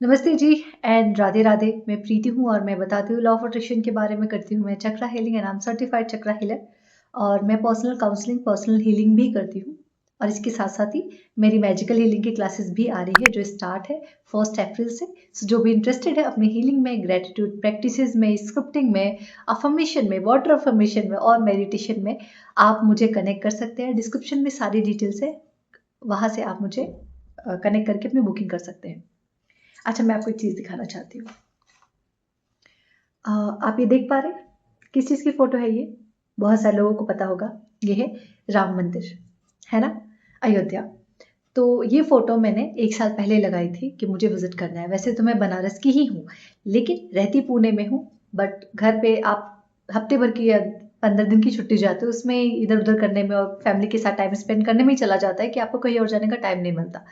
नमस्ते जी एंड राधे राधे। मैं प्रीति हूँ और मैं बताती हूँ लॉ ऑफ अट्रैक्शन के बारे में करती हूँ। मैं chakra healing and I am certified chakra healer और मैं पर्सनल काउंसलिंग पर्सनल हीलिंग भी करती हूँ। और इसके साथ साथ ही मेरी मैजिकल हीलिंग की क्लासेस भी आ रही है जो स्टार्ट है 1 अप्रैल से। So, जो भी इंटरेस्टेड है अपनी हीलिंग में, ग्रेटिट्यूड प्रैक्टिसेस में, स्क्रिप्टिंग में, अफर्मेशन में, वाटर अफर्मेशन में और मेडिटेशन में आप मुझे कनेक्ट कर सकते हैं। डिस्क्रिप्शन में सारी डिटेल्स है, वहाँ से आप मुझे कनेक्ट करके अपनी बुकिंग कर सकते हैं। अच्छा, मैं आपको एक चीज़ दिखाना चाहती हूँ। आप ये देख पा रहे हैं किस चीज़ की फ़ोटो है ये? बहुत सारे लोगों को पता होगा, ये है राम मंदिर, है ना? अयोध्या। तो ये फ़ोटो मैंने 1 साल पहले लगाई थी कि मुझे विज़िट करना है। वैसे तो मैं बनारस की ही हूँ, लेकिन रहती पुणे में हूँ। बट घर पे आप हफ्ते भर की या 15 दिन की छुट्टी जाते हो, उसमें इधर-उधर करने में और फैमिली के साथ टाइम स्पेंड करने में ही चला जाता है कि आपको कहीं और जाने का टाइम नहीं मिलता।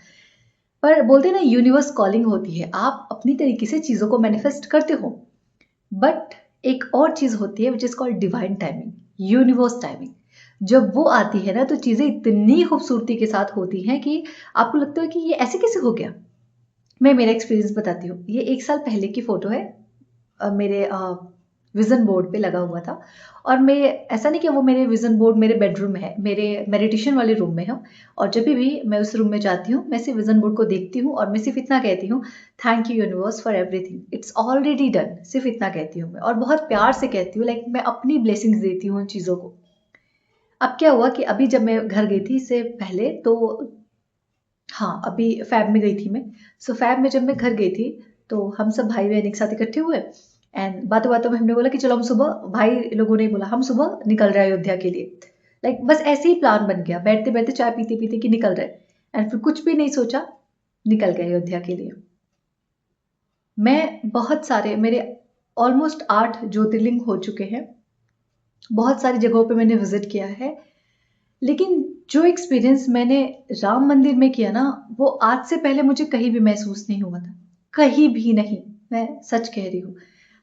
पर बोलते हैं ना, यूनिवर्स कॉलिंग होती है। आप अपनी तरीके से चीज़ों को मैनिफेस्ट करते हो, बट एक और चीज़ होती है which is called divine timing, universe timing. जब वो आती है ना तो चीज़ें इतनी खूबसूरती के साथ होती हैं कि आपको लगता है कि ये ऐसे कैसे हो गया। मैं मेरा एक्सपीरियंस बताती हूँ। ये 1 साल पहले की फ़ोटो है। मेरे विज़न बोर्ड पे लगा हुआ था और मैं, ऐसा नहीं कि वो मेरे विज़न बोर्ड मेरे बेडरूम में है, मेरे मेडिटेशन वाले रूम में है। और जब भी मैं उस रूम में जाती हूँ, मैं सिर्फ विज़न बोर्ड को देखती हूँ और मैं सिर्फ इतना कहती हूँ, thank you universe for everything, it's already done. सिर्फ इतना कहती हूँ मैं और बहुत प्यार से कहती हूँ, लाइक मैं अपनी ब्लेसिंग्स देती हूँ उन चीज़ों को। अब क्या हुआ कि अभी जब मैं घर गई थी इससे पहले, तो हाँ, अभी फ़ैब में गई थी मैं। सो फ़ैब में जब मैं घर गई थी, तो हम सब भाई-बहन एक साथ इकट्ठे हुए एंड बातों-बातों में हमने बोला कि चलो हम सुबह, भाई लोगों ने बोला हम सुबह निकल रहे हैं अयोध्या के लिए। लाइक बस ऐसे ही प्लान बन गया, बैठते-बैठते चाय पीते-पीते कि निकल रहे हैं एंड फिर कुछ भी नहीं सोचा, निकल गए अयोध्या के लिए। मैं बहुत सारे, मेरे ऑलमोस्ट 8 ज्योतिर्लिंग हो चुके हैं। बहुत सारी जगहों पे मैंने विज़िट किया है। लेकिन जो एक्सपीरियंस मैंने राम मंदिर में किया ना, वो आज से पहले मुझे कहीं भी महसूस नहीं हुआ था। कहीं भी नहीं, मैं सच कह रही हूँ।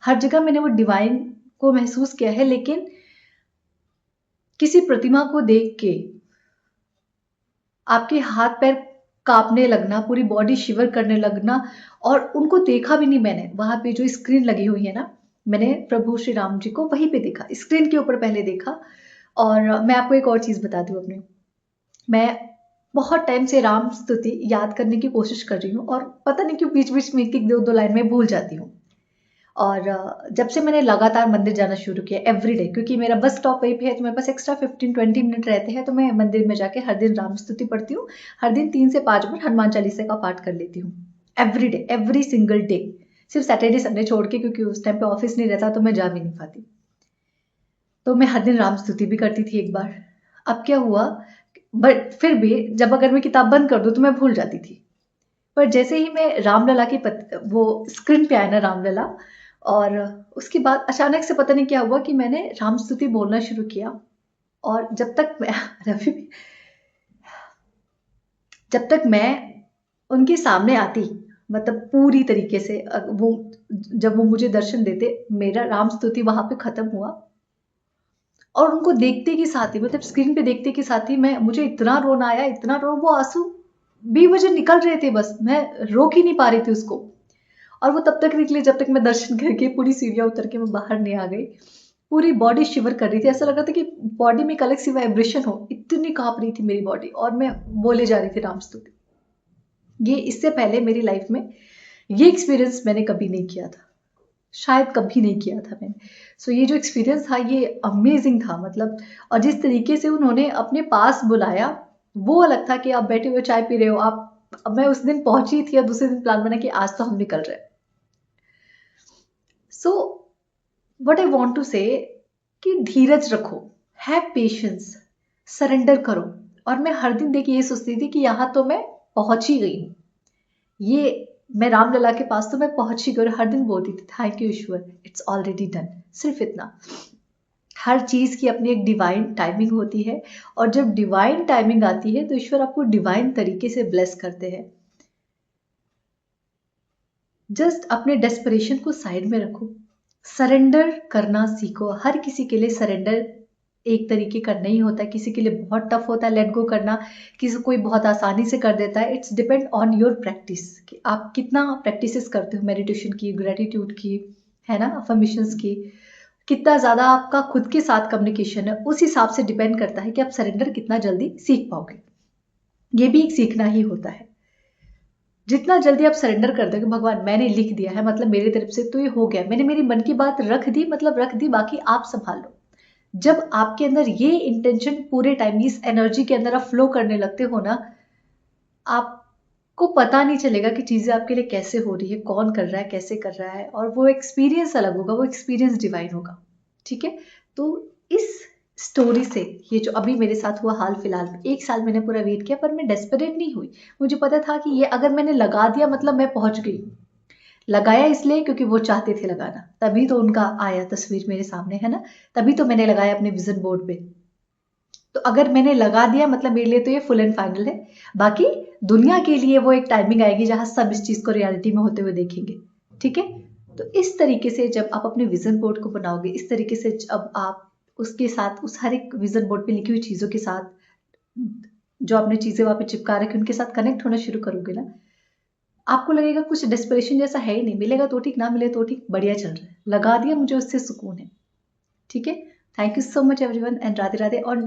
हर जगह मैंने वो डिवाइन को महसूस किया है, लेकिन किसी प्रतिमा को देख के आपके हाथ-पैर काँपने लगना, पूरी बॉडी शिवर करने लगना और उनको देखा भी नहीं मैंने। वहाँ पे जो स्क्रीन लगी हुई है ना, मैंने प्रभु श्री राम जी को वहीं पे देखा, स्क्रीन के ऊपर पहले देखा। और मैं आपको एक और चीज़ बताती हूँ अपनी। मैं बहुत टाइम से राम स्तुति याद करने की कोशिश कर रही हूँ और पता नहीं क्यों बीच-बीच में 1-1 2-2 लाइन में भूल जाती हूँ। और जब से मैंने लगातार मंदिर जाना शुरू किया एवरीडे, क्योंकि मेरा बस स्टॉप वहीं पे है, तो मेरे पास एक्स्ट्रा 15-20 मिनट रहते हैं, तो मैं मंदिर में जाके हर दिन राम स्तुति पढ़ती हूँ। हर दिन 3 से 5 बार हनुमान चालीसा का पाठ कर लेती हूँ। Everyday, every single day. सिर्फ सैटरडे संडे छोड़ के, क्योंकि उस टाइम पे ऑफिस नहीं रहता तो मैं जा भी नहीं पाती। तो मैं हर दिन राम स्तुति भी करती थी एक बार। अब क्या हुआ, बट फिर भी जब अगर मैं किताब बंद कर दूँ तो मैं भूल जाती थी। पर जैसे ही मैं रामलला की वो स्क्रीन पे आया ना रामलला, और उसके बाद अचानक से पता नहीं क्या हुआ कि मैंने राम स्तुति बोलना शुरू किया। और जब तक मैं उनके सामने आती, मतलब पूरी तरीके से वो, जब वो मुझे दर्शन देते, मेरा राम स्तुति वहाँ पे खत्म हुआ। और उनको देखते के साथ ही, मतलब स्क्रीन पे देखते के साथ ही मुझे इतना रोना आया, इतना वो आँसू भी मुझे निकल रहे थे, बस मैं रोक ही नहीं पा रही थी उसको। और वो तब तक निकले जब तक मैं दर्शन करके पूरी सीढ़ियाँ उतर के मैं बाहर नहीं आ गई। पूरी बॉडी शिवर कर रही थी, ऐसा लग रहा था कि बॉडी में एक अलग सी वाइब्रेशन हो, इतनी काँप रही थी मेरी बॉडी और मैं बोले जा रही थी राम स्तुति। ये इससे पहले मेरी लाइफ में ये एक्सपीरियंस मैंने कभी नहीं किया था। शायद कभी नहीं किया था मैंने। सो ये जो एक्सपीरियंस था ये अमेज़िंग था, मतलब। और जिस तरीके से उन्होंने अपने पास बुलाया, वो अलग था कि आप बैठे हुए चाय पी रहे हो, मैं उस दिन पहुँची थी और दूसरे दिन प्लान बना कि आज तो हम निकल रहे हैं। So what I want to say कि धीरज रखो, हैव पेशेंस, सरेंडर करो। और मैं हर दिन देखिए ये सोचती थी कि यहाँ तो मैं पहुँच ही गई हूँ। ये मैं रामलला के पास तो मैं पहुँच ही गई और हर दिन बोलती थी thank you Ishwar, it's already done. सिर्फ इतना। हर चीज़ की अपनी एक डिवाइन टाइमिंग होती है और जब डिवाइन टाइमिंग आती है तो ईश्वर आपको डिवाइन तरीके से ब्लेस करते हैं। जस्ट अपने डेस्परेशन को साइड में रखो, सरेंडर करना सीखो। हर किसी के लिए सरेंडर एक तरीके का नहीं होता, किसी के लिए बहुत टफ होता है लेट गो करना, किसी कोई बहुत आसानी से कर देता है। It's depend on your practice कि आप कितना प्रैक्टिसेस करते हो मेडिटेशन की, ग्रेटिट्यूड की, है ना, अफर्मेशंस की, कितना ज़्यादा आपका खुद के साथ कम्युनिकेशन है, उस हिसाब से डिपेंड करता है कि आप सरेंडर कितना जल्दी सीख पाओगे। ये भी एक सीखना ही होता है। जितना जल्दी आप सरेंडर कर दोगे, भगवान मैंने लिख दिया है मतलब मेरी तरफ से तो ये हो गया, मैंने मेरी मन की बात रख दी मतलब रख दी, बाकी आप संभाल लो। जब आपके अंदर ये इंटेंशन पूरे टाइम इस एनर्जी के अंदर आप फ्लो करने लगते हो ना, आपको पता नहीं चलेगा कि चीज़ें आपके लिए कैसे हो रही है, कौन कर रहा है, कैसे कर रहा है, और वो एक्सपीरियंस अलग होगा, वो एक्सपीरियंस डिवाइन होगा। ठीक है, तो इस स्टोरी से, ये जो अभी मेरे साथ हुआ हाल फिलहाल में, 1 साल मैंने पूरा वेट किया, पर मैं डेस्परेट नहीं हुई। मुझे पता था कि ये अगर मैंने लगा दिया मतलब मैं पहुंच गई। लगाया इसलिए क्योंकि वो चाहते थे लगाना, तभी तो उनका आया तस्वीर मेरे सामने, है ना, तभी तो मैंने लगाया अपने विजन बोर्ड पे। तो अगर मैंने लगा दिया मतलब मेरे लिए तो ये फुल एंड फाइनल है। बाकी दुनिया के लिए वो एक टाइमिंग आएगी जहां सब इस चीज को रियलिटी में होते हुए देखेंगे। ठीक है, तो इस तरीके से जब आप अपने विजन बोर्ड को बनाओगे, इस तरीके से जब आप उसके साथ, उस हर एक विजन बोर्ड पे लिखी हुई चीजों के साथ, जो आपने चीजें वहां पे चिपका रखी उनके साथ कनेक्ट होना शुरू करोगे ना, आपको लगेगा कुछ डेस्परेशन जैसा है ही नहीं, मिलेगा तो ठीक, ना मिले तो ठीक, बढ़िया चल रहा है, लगा दिया, मुझे उससे सुकून है। ठीक है, thank you so much everyone and Radhe Radhe. और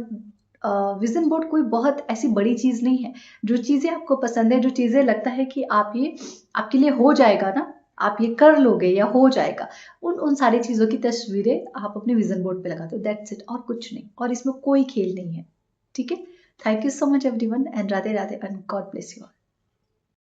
विजन बोर्ड कोई बहुत ऐसी बड़ी चीज नहीं है। जो चीजें आपको पसंद है, जो चीजें लगता है कि आप ये आपके लिए हो जाएगा ना, आप ये कर लोगे या हो जाएगा, उन उन सारी चीजों की तस्वीरें आप अपने विजन बोर्ड पे लगा दो, दैट्स इट, और कुछ नहीं, और इसमें कोई खेल नहीं है। ठीक है, thank you so much everyone and Radhe Radhe and God bless you all.